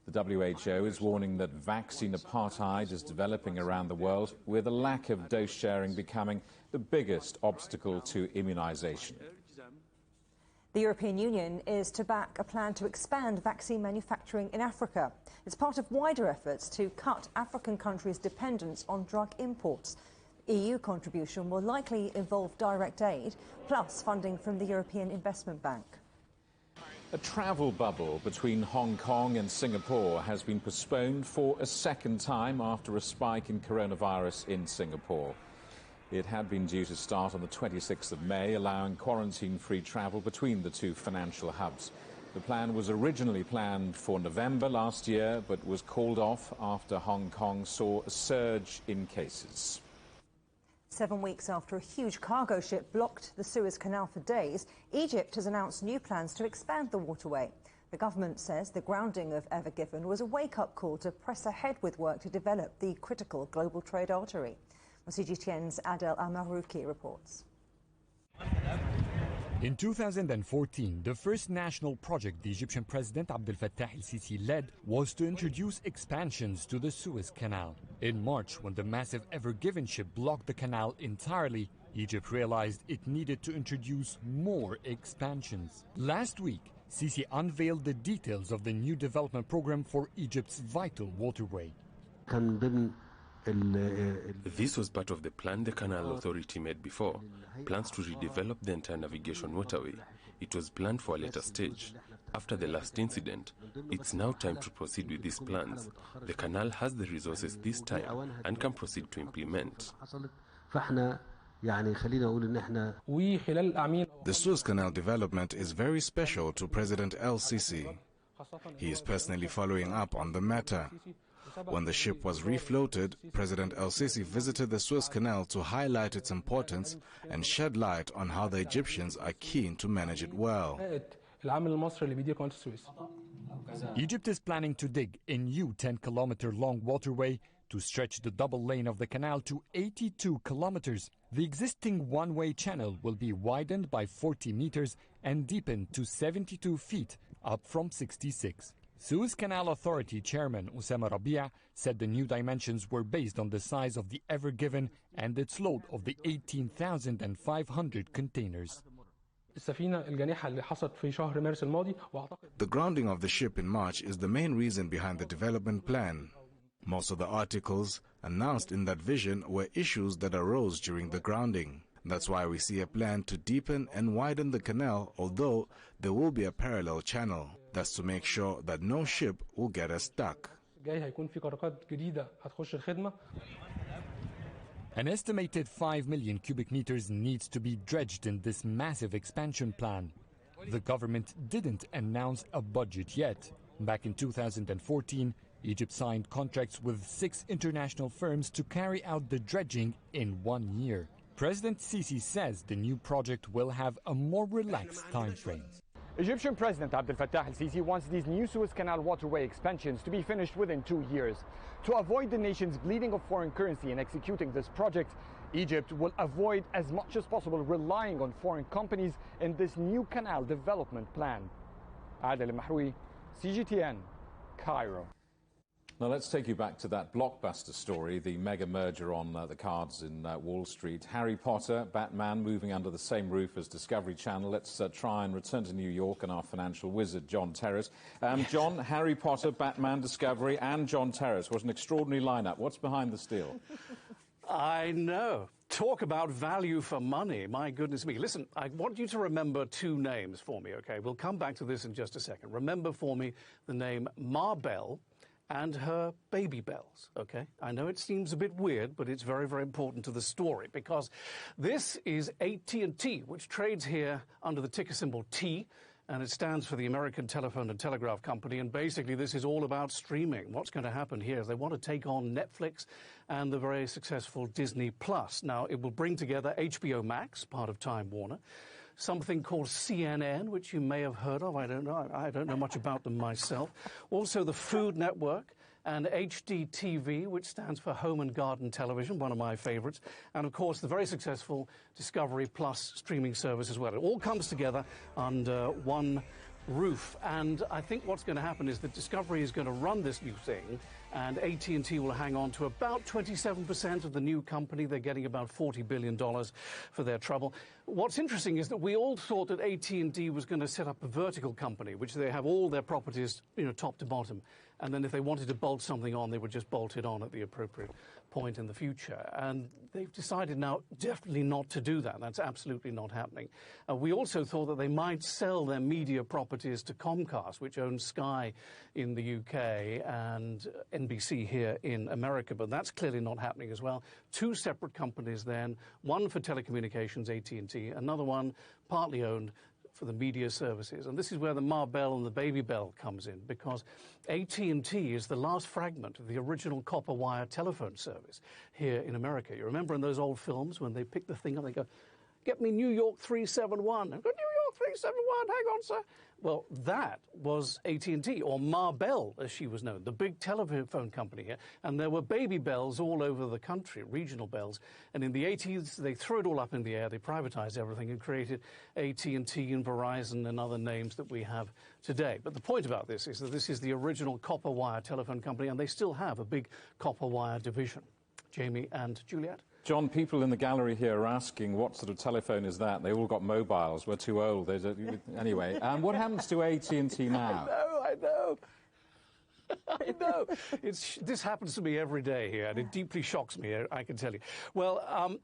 The WHO is warning that vaccine apartheid is developing around the world, with a lack of dose sharing becoming the biggest obstacle to immunization. The European Union is to back a plan to expand vaccine manufacturing in Africa. It's part of wider efforts to cut African countries' dependence on drug imports. EU contribution will likely involve direct aid, plus funding from the European Investment Bank. A travel bubble between Hong Kong and Singapore has been postponed for a second time after a spike in coronavirus in Singapore. It had been due to start on the 26th of May, allowing quarantine-free travel between the two financial hubs. The plan was originally planned for November last year, but was called off after Hong Kong saw a surge in cases. 7 weeks after a huge cargo ship blocked the Suez Canal for days, Egypt has announced new plans to expand the waterway. The government says the grounding of Ever Given was a wake-up call to press ahead with work to develop the critical global trade artery. CGTN's Adel Al-Mahrouki reports. In 2014, the first national project the Egyptian President Abdel Fattah el-Sisi led was to introduce expansions to the Suez Canal. In March, when the massive Ever Given ship blocked the canal entirely, Egypt realized it needed to introduce more expansions. Last week, Sisi unveiled the details of the new development program for Egypt's vital waterway. This was part of the plan the Canal Authority made before, plans to redevelop the entire navigation waterway. It was planned for a later stage. After the last incident, it's now time to proceed with these plans. The canal has the resources this time and can proceed to implement. The Suez Canal development is very special to President el-Sisi. He is personally following up on the matter. When the ship was refloated, President el-Sisi visited the Suez Canal to highlight its importance and shed light on how the Egyptians are keen to manage it well. Egypt is planning to dig a new 10-kilometer-long waterway to stretch the double lane of the canal to 82 kilometers. The existing one-way channel will be widened by 40 meters and deepened to 72 feet, up from 66. Suez Canal Authority Chairman Oussama Rabia said the new dimensions were based on the size of the Ever Given and its load of the 18,500 containers. The grounding of the ship in March is the main reason behind the development plan. Most of the articles announced in that vision were issues that arose during the grounding. That's why we see a plan to deepen and widen the canal, although there will be a parallel channel. That's to make sure that no ship will get us stuck. An estimated 5 million cubic meters needs to be dredged in this massive expansion plan. The government didn't announce a budget yet. Back in 2014, Egypt signed contracts with 6 international firms to carry out the dredging in 1 year. President Sisi says the new project will have a more relaxed time frame. Egyptian President Abdel Fattah al-Sisi wants these new Suez Canal waterway expansions to be finished within 2 years. To avoid the nation's bleeding of foreign currency in executing this project, Egypt will avoid as much as possible relying on foreign companies in this new canal development plan. Adel Mahroui, CGTN, Cairo. Now let's take you back to that blockbuster story, the mega merger on the cards in Wall Street. Harry Potter, Batman moving under the same roof as Discovery Channel. Let's try and return to New York and our financial wizard, John Terrace. John, Harry Potter, Batman, Discovery and John Terrace was an extraordinary lineup. What's behind this deal? I know. Talk about value for money. My goodness me. Listen, I want you to remember two names for me, okay? We'll come back to this in just a second. Remember for me the name Ma Bell and her baby bells, okay? I know it seems a bit weird, but it's very, very important to the story because this is AT&T, which trades here under the ticker symbol T, and it stands for the American Telephone and Telegraph Company, and basically this is all about streaming. What's going to happen here is they want to take on Netflix and the very successful Disney+. Now, it will bring together HBO Max, part of Time Warner, something called CNN, which you may have heard of. I don't know. I don't know much about them myself. Also, the Food Network and HDTV, which stands for Home and Garden Television, one of my favorites. And, of course, the very successful Discovery Plus streaming service as well. It all comes together under one roof. And I think what's going to happen is that Discovery is going to run this new thing, and AT&T will hang on to about 27% of the new company. They're getting about $40 billion for their trouble. What's interesting is that we all thought that AT&T was going to set up a vertical company, which they have all their properties, top to bottom. And then if they wanted to bolt something on, they would just bolt it on at the appropriate point in the future. And they've decided now definitely not to do that. That's absolutely not happening. We also thought that they might sell their media properties to Comcast, which owns Sky in the UK and NBC here in America. But that's clearly not happening as well. Two separate companies then, one for telecommunications, AT&T, another one partly owned for the media services. And this is where the Ma Bell and the Baby Bell comes in, because AT&T is the last fragment of the original copper wire telephone service here in America. You remember in those old films when they pick the thing up, they go, "Get me New York 371. I go, "New York 371, hang on, sir." Well, that was AT&T, or Ma Bell, as she was known, the big telephone company here. And there were baby bells all over the country, regional bells. And in the 80s, they threw it all up in the air. They privatized everything and created AT&T and Verizon and other names that we have today. But the point about this is that this is the original copper wire telephone company, and they still have a big copper wire division. Jamie and Juliet? John, people in the gallery here are asking, what sort of telephone is that? They all got mobiles. We're too old. Anyway, what happens to AT&T now? I know. I know. This happens to me every day here, and it deeply shocks me, I can tell you. Well,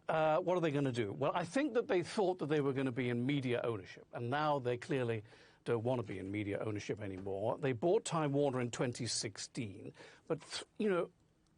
what are they going to do? Well, I think that they thought that they were going to be in media ownership, and now they clearly don't want to be in media ownership anymore. They bought Time Warner in 2016, but,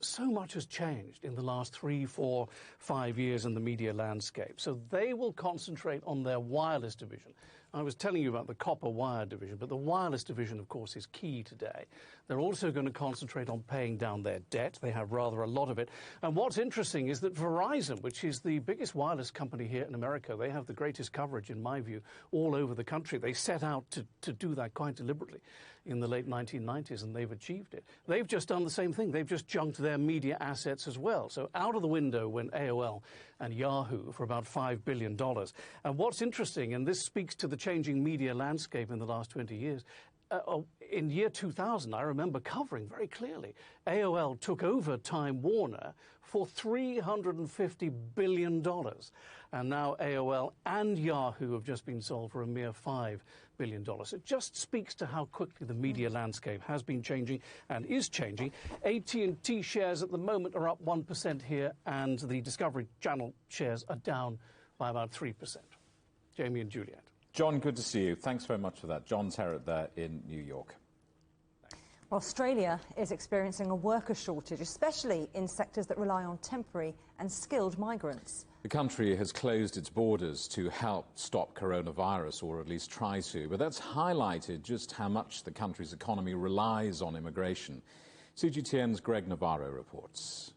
so much has changed in the last 3, 4, 5 years in the media landscape. So they will concentrate on their wireless division. I was telling you about the copper wire division, but the wireless division, of course, is key today. They're also going to concentrate on paying down their debt. They have rather a lot of it. And what's interesting is that Verizon, which is the biggest wireless company here in America, they have the greatest coverage, in my view, all over the country. They set out to do that quite deliberately in the late 1990s, and they've achieved it. They've just done the same thing. They've just junked their media assets as well. So out of the window went AOL and Yahoo for about $5 billion. And what's interesting, and this speaks to the changing media landscape in the last 20 years, in year 2000, I remember covering very clearly, AOL took over Time Warner for $350 billion. And now AOL and Yahoo have just been sold for a mere $5 billion. It just speaks to how quickly the media landscape has been changing and is changing. AT&T shares at the moment are up 1% here, and the Discovery Channel shares are down by about 3%. Jamie and Juliet. John, good to see you. Thanks very much for that. John Terrett there in New York. Australia is experiencing a worker shortage, especially in sectors that rely on temporary and skilled migrants. The country has closed its borders to help stop coronavirus, or at least try to, but that's highlighted just how much the country's economy relies on immigration. CGTN's Greg Navarro reports.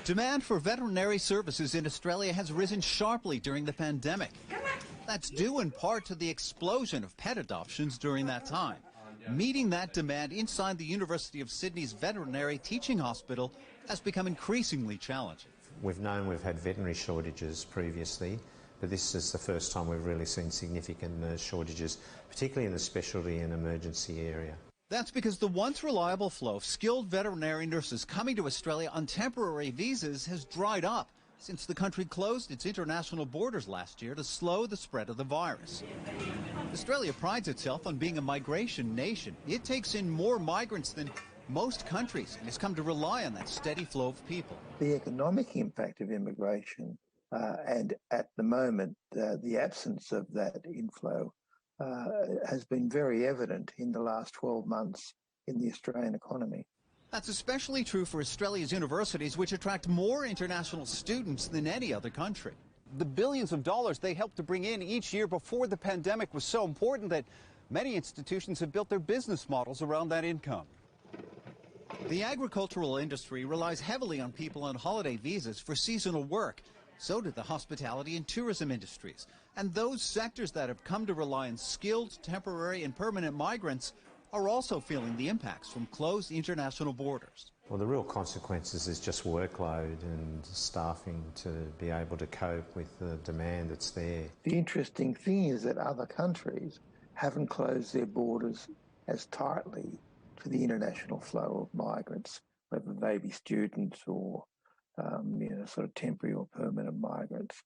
Demand for veterinary services in Australia has risen sharply during the pandemic. That's due in part to the explosion of pet adoptions during that time. Meeting that demand inside the University of Sydney's veterinary teaching hospital has become increasingly challenging. We've known we've had veterinary shortages previously, but this is the first time we've really seen significant nurse shortages, particularly in the specialty and emergency area. That's because the once reliable flow of skilled veterinary nurses coming to Australia on temporary visas has dried up since the country closed its international borders last year to slow the spread of the virus. Australia prides itself on being a migration nation. It takes in more migrants than most countries and has come to rely on that steady flow of people. The economic impact of immigration and at the moment the absence of that inflow has been very evident in the last 12 months in the Australian economy. That's especially true for Australia's universities, which attract more international students than any other country. The billions of dollars they helped to bring in each year before the pandemic was so important that many institutions have built their business models around that income. The agricultural industry relies heavily on people on holiday visas for seasonal work. So do the hospitality and tourism industries. And those sectors that have come to rely on skilled, temporary and permanent migrants are also feeling the impacts from closed international borders. Well, the real consequences is just workload and staffing to be able to cope with the demand that's there. The interesting thing is that other countries haven't closed their borders as tightly to the international flow of migrants, whether they be students or sort of temporary or permanent migrants.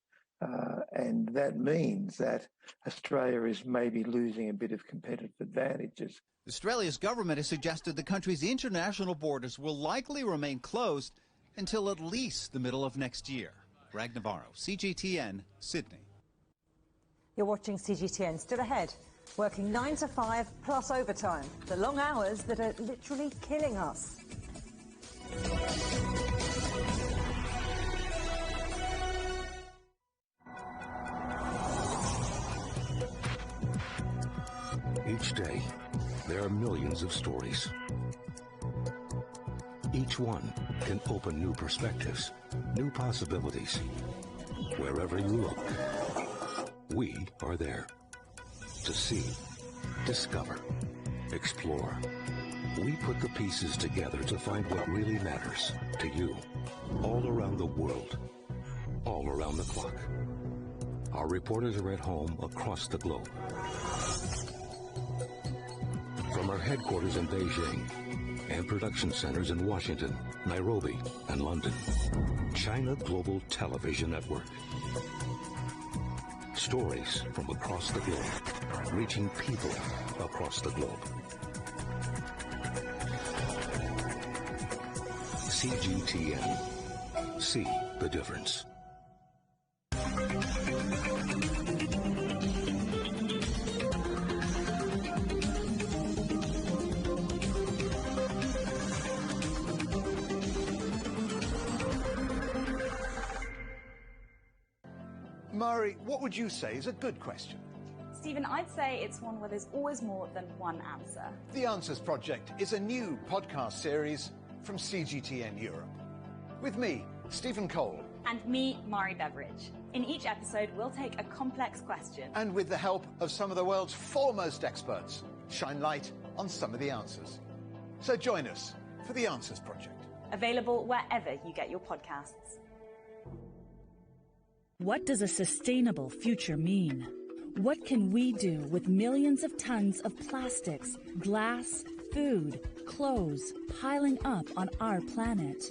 And that means that Australia is maybe losing a bit of competitive advantages. Australia's government has suggested the country's international borders will likely remain closed until at least the middle of next year. Rag Navarro, CGTN, Sydney. You're watching CGTN. Still ahead. Working 9 to 5 plus overtime. The long hours that are literally killing us. Each day, there are millions of stories. Each one can open new perspectives, new possibilities. Wherever you look, we are there. To see, discover, explore. We put the pieces together to find what really matters to you, all around the world, all around the clock. Our reporters are at home across the globe. From our headquarters in Beijing and production centers in Washington, Nairobi, and London, China Global Television Network. Stories from across the globe, reaching people across the globe. CGTN. See the difference. Murray, what would you say is a good question? Stephen, I'd say it's one where there's always more than one answer. The Answers Project is a new podcast series from CGTN Europe. With me, Stephen Cole. And me, Mari Beveridge. In each episode, we'll take a complex question. And with the help of some of the world's foremost experts, shine light on some of the answers. So join us for The Answers Project. Available wherever you get your podcasts. What does a sustainable future mean? What can we do with millions of tons of plastics, glass, food, clothes piling up on our planet?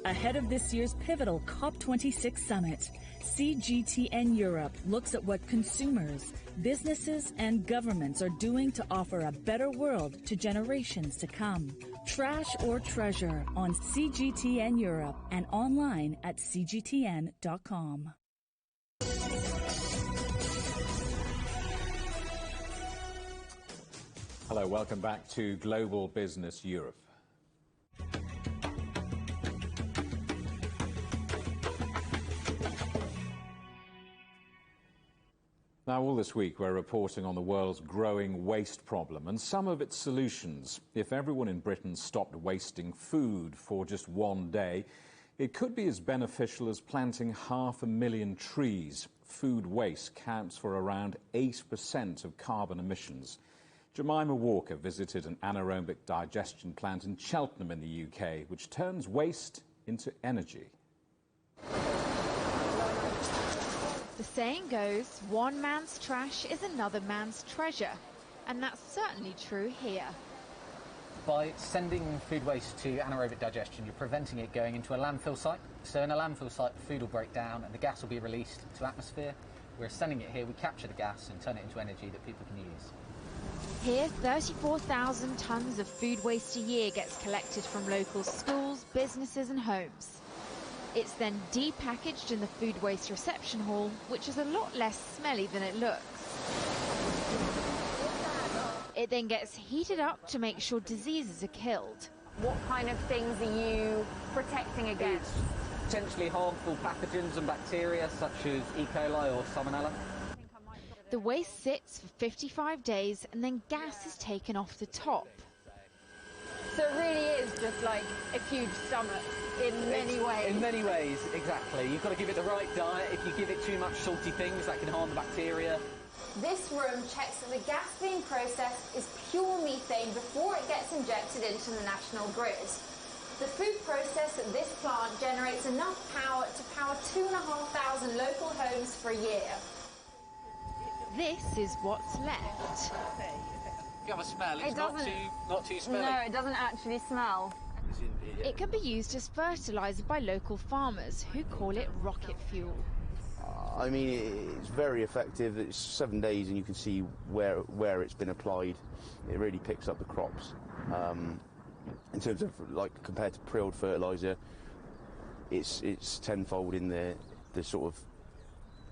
Ahead of this year's pivotal COP26 summit, CGTN Europe looks at what consumers, businesses, and governments are doing to offer a better world to generations to come. Trash or Treasure on CGTN Europe and online at cgtn.com. Hello, welcome back to Global Business Europe. Now, all this week we're reporting on the world's growing waste problem and some of its solutions. If everyone in Britain stopped wasting food for just one day, It could be as beneficial as planting 500,000 trees. Food waste counts for around 8% of carbon emissions. Jemima Walker visited an anaerobic digestion plant in Cheltenham in the UK, which turns waste into energy. The saying goes, one man's trash is another man's treasure. And that's certainly true here. By sending food waste to anaerobic digestion, you're preventing it going into a landfill site. So in a landfill site, the food will break down and the gas will be released to atmosphere. We're sending it here, we capture the gas and turn it into energy that people can use. Here, 34,000 tonnes of food waste a year gets collected from local schools, businesses and homes. It's then depackaged in the food waste reception hall, which is a lot less smelly than it looks. It then gets heated up to make sure diseases are killed. What kind of things are you protecting against? Potentially harmful pathogens and bacteria such as E. coli or Salmonella. The waste sits for 55 days and then gas is taken off the top. So it really is just like a huge stomach in many ways. In many ways, exactly. You've got to give it the right diet. If you give it too much salty things, that can harm the bacteria. This room checks that the gas being processed is pure methane before it gets injected into the national grid. The food process at this plant generates enough power to power 2,500 local homes for a year. This is what's left. You have a smell, it's not too smelly. No, it doesn't actually smell. It can be used as fertiliser by local farmers who call it rocket fuel. I mean, it's very effective. It's 7 days and you can see where it's been applied. It really picks up the crops. In terms of, like, compared to pre-oiled fertiliser, it's tenfold in the sort of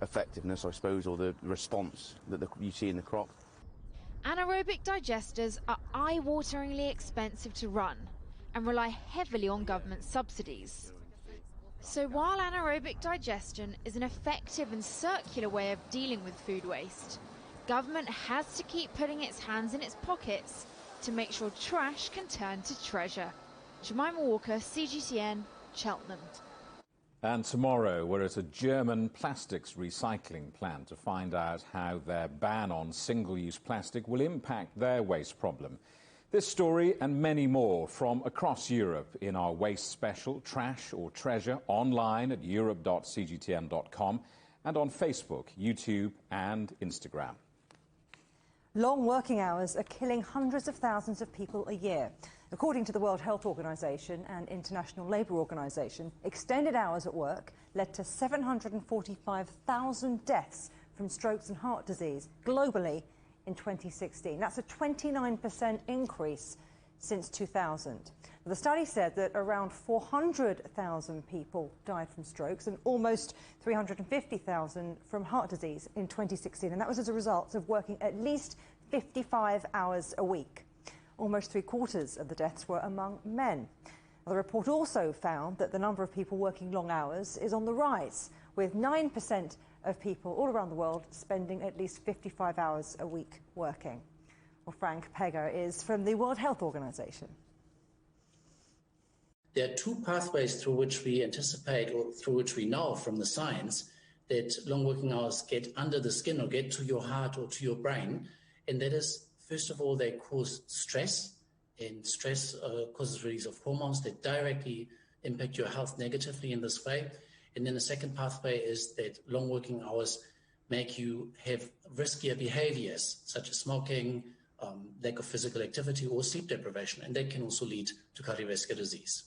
effectiveness, I suppose, or the response that you see in the crop. Anaerobic digesters are eye-wateringly expensive to run and rely heavily on government subsidies. So while anaerobic digestion is an effective and circular way of dealing with food waste, government has to keep putting its hands in its pockets to make sure trash can turn to treasure. Jemima Walker, CGTN, Cheltenham. And tomorrow, we're at a German plastics recycling plant to find out how their ban on single-use plastic will impact their waste problem. This story and many more from across Europe in our waste special, Trash or Treasure, online at europe.cgtn.com and on Facebook, YouTube and Instagram. Long working hours are killing hundreds of thousands of people a year. According to the World Health Organization and International Labour Organization, extended hours at work led to 745,000 deaths from strokes and heart disease globally in 2016. That's a 29% increase since 2000. The study said that around 400,000 people died from strokes and almost 350,000 from heart disease in 2016. And that was as a result of working at least 55 hours a week. Almost three-quarters of the deaths were among men. The report also found that the number of people working long hours is on the rise, with 9% of people all around the world spending at least 55 hours a week working. Well, Frank Pegger is from the World Health Organization. There are two pathways through which we anticipate, or through which we know from the science, that long working hours get under the skin or get to your heart or to your brain. And that is, first of all, they cause stress, and stress causes release of hormones that directly impact your health negatively in this way. And then the second pathway is that long working hours make you have riskier behaviors, such as smoking, lack of physical activity or sleep deprivation, and that can also lead to cardiovascular disease.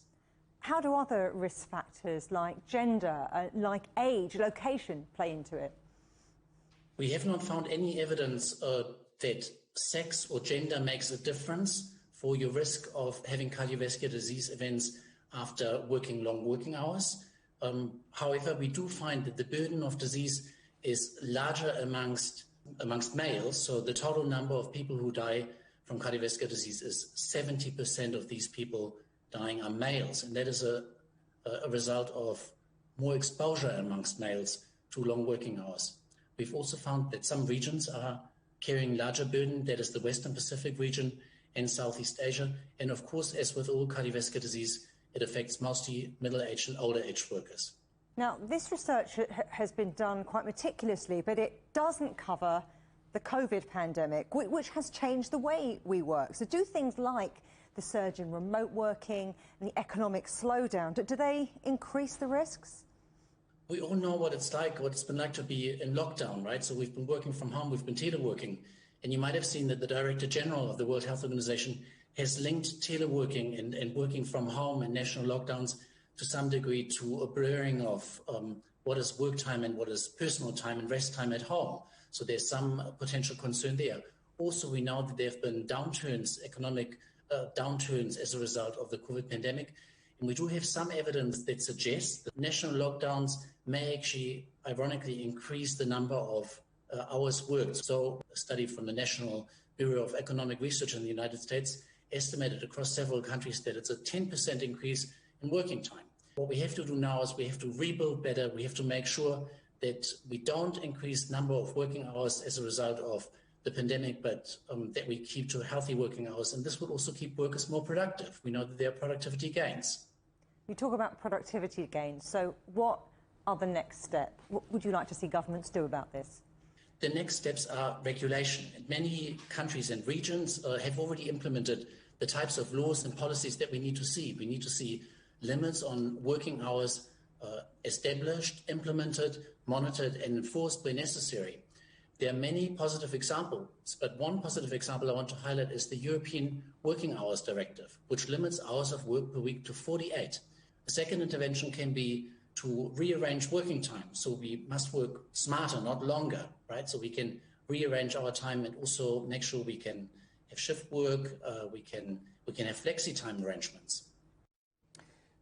How do other risk factors like gender, like age, location play into it? We have not found any evidence that sex or gender makes a difference for your risk of having cardiovascular disease events after working long working hours. However, we do find that the burden of disease is larger amongst males. So the total number of people who die from cardiovascular disease is 70% of these people dying are males. And that is a result of more exposure amongst males to long working hours. We've also found that some regions are carrying larger burden. That is the Western Pacific region and Southeast Asia. And of course, as with all cardiovascular disease, it affects mostly middle-aged and older-aged workers. Now, this research has been done quite meticulously, but it doesn't cover the COVID pandemic, which has changed the way we work. So do things like the surge in remote working and the economic slowdown, do they increase the risks? We all know what it's been like to be in lockdown, right? So we've been working from home, we've been teleworking, and you might have seen that the Director General of the World Health Organization has linked teleworking and working from home and national lockdowns to some degree to a blurring of what is work time and what is personal time and rest time at home. So there's some potential concern there. Also, we know that there have been downturns, economic downturns as a result of the COVID pandemic. And we do have some evidence that suggests that national lockdowns may actually, ironically, increase the number of hours worked. So a study from the National Bureau of Economic Research in the United States estimated across several countries that it's a 10% increase in working time. What we have to do now is we have to rebuild better. We have to make sure that we don't increase number of working hours as a result of the pandemic, but that we keep to healthy working hours. And this will also keep workers more productive. We know that there are productivity gains. You talk about productivity gains. So what are the next steps? What would you like to see governments do about this? The next steps are regulation. And many countries and regions have already implemented the types of laws and policies that we need to see. We need to see limits on working hours established, implemented, monitored, and enforced where necessary. There are many positive examples, but one positive example I want to highlight is the European Working Hours Directive, which limits hours of work per week to 48. A second intervention can be to rearrange working time. So we must work smarter, not longer, right? So we can rearrange our time and also make sure we can have shift work, we can have flexi time arrangements.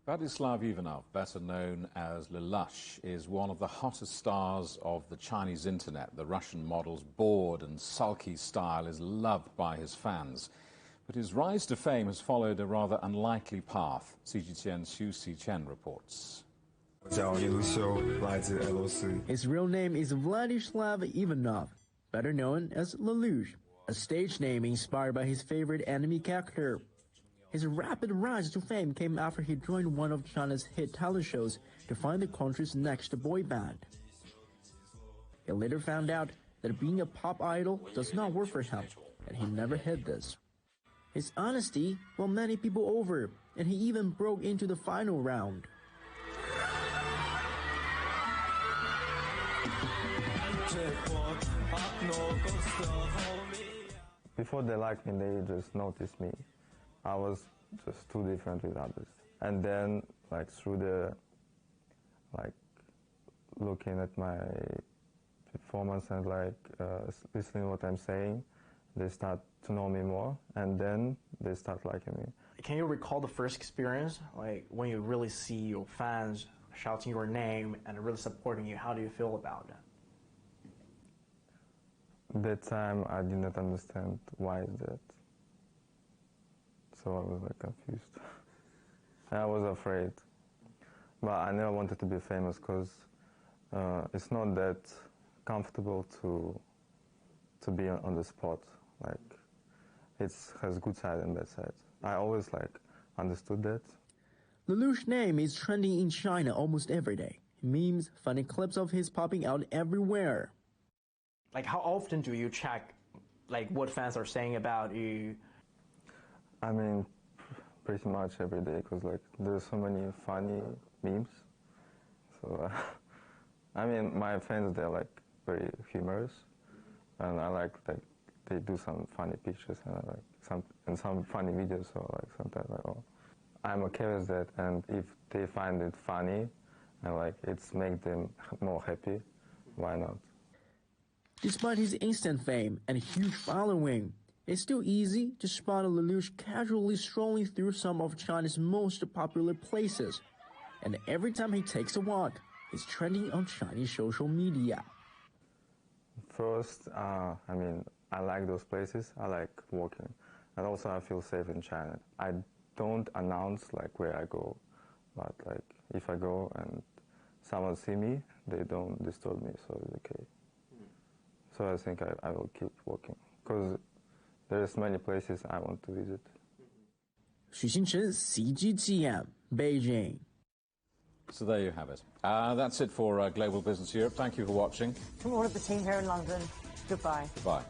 Vladislav Ivanov, better known as Lelouch, is one of the hottest stars of the Chinese internet. The Russian model's bored and sulky style is loved by his fans. But his rise to fame has followed a rather unlikely path. CGTN's Xu Sichen reports. His real name is Vladislav Ivanov, better known as Lelouch, a stage name inspired by his favorite anime character. His rapid rise to fame came after he joined one of China's hit talent shows to find the country's next boy band. He later found out that being a pop idol does not work for him, and he never hid this. His honesty won many people over, and he even broke into the final round. Before they liked me, they just noticed me. I was just too different with others. And then, through the, looking at my performance and, listening to what I'm saying, they start to know me more, and then they start liking me. Can you recall the first experience, when you really see your fans shouting your name and really supporting you? How do you feel about that? That time, I did not understand why is that. So I was confused. I was afraid. But I never wanted to be famous because it's not that comfortable to be on the spot. It has good side and bad side. I always understood that. Lelouch's name is trending in China almost every day. Memes, funny clips of his popping out everywhere. How often do you check what fans are saying about you? I mean, pretty much every day, because there's so many funny memes. So, I mean, my fans, they're very humorous, and I like they do some funny pictures and some funny videos. So sometimes I'm okay with that, and if they find it funny and it's make them more happy, why not? Despite his instant fame and huge following, it's still easy to spot a Lelouch casually strolling through some of China's most popular places. And every time he takes a walk, he's trending on Chinese social media. First, I like those places. I like walking. And also I feel safe in China. I don't announce where I go. But if I go and someone see me, they don't disturb me, so it's okay. So I think I will keep walking. Because there's many places I want to visit. Xu Xinchen, CGTN. Beijing. So there you have it. That's it for Global Business Europe. Thank you for watching. From all of the team here in London, goodbye. Goodbye.